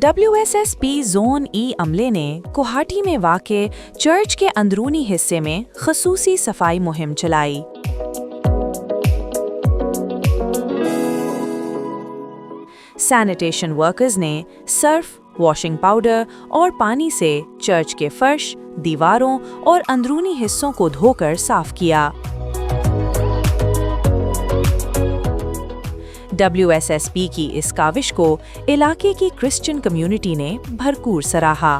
WSSP zone ई अमले ने गुवाहाटी में वाक़े चर्च के अंदरूनी हिस्से में ख़ुसूसी सफाई मुहिम चलाई। सैनिटेशन वर्कर्स ने सर्फ, वॉशिंग पाउडर और पानी से चर्च के फर्श, दीवारों और अंदरूनी हिस्सों को धोकर साफ किया। WSSP की इस काविश को इलाके की क्रिश्चियन कम्युनिटी ने भरपूर सराहा।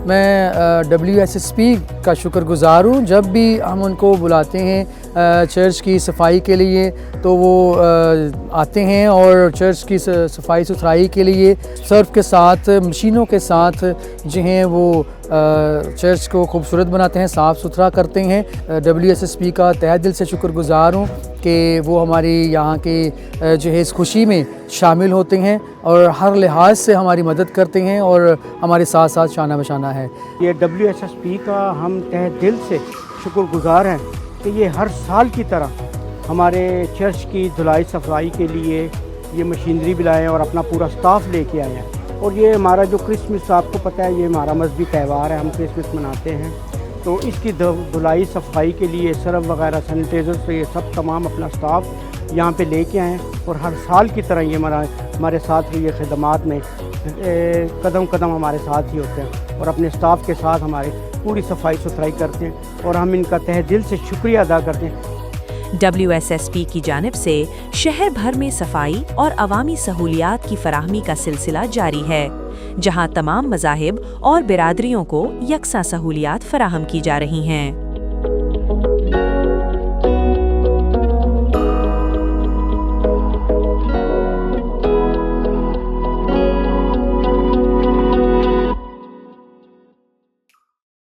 मैं WSSP का शुक्रगुजार हूँ। जब भी हम उनको बुलाते हैं चर्च की सफाई के लिए तो वो आते हैं और चर्च की सफाई सुथराई के लिए सर्फ के साथ, मशीनों के साथ जो हैं वो चर्च को खूबसूरत बनाते हैं, साफ़ सुथरा करते हैं। WSSP का तहे दिल से शुक्रगुजार हूँ कि वो हमारी यहाँ के जो है इस खुशी में शामिल होते हैं और हर लिहाज से हमारी मदद करते हैं और हमारे साथ साथ शाना बशाना है। ये WSSP का हम तहे दिल से शुक्रगुजार हैं कि ये हर साल की तरह हमारे चर्च की धुलाई सफाई के लिए ये मशीनरी भी लाए हैं और अपना पूरा स्टाफ लेके आए हैं। और ये हमारा जो क्रिसमस, आपको पता है ये हमारा मजहबी त्यौहार है, हम क्रिसमस मनाते हैं, तो इसकी धुलाई सफाई के लिए सर्फ वगैरह, सैनिटाइज़र से ये सब तमाम अपना स्टाफ यहाँ पे लेके आए हैं। और हर साल की तरह ये हमारे साथ ये खिदमात में कदम कदम हमारे साथ ही होते हैं और अपने स्टाफ के साथ हमारे पूरी सफाई सुथराई करते हैं और हम इनका तहे दिल से शुक्रिया अदा करते हैं। WSSP की जानिब से शहर भर में सफाई और अवामी सहूलियात की फराहमी का सिलसिला जारी है, जहां तमाम मज़ाहिब और बिरादरियों को यकसा सहूलियात फराहम की जा रही हैं।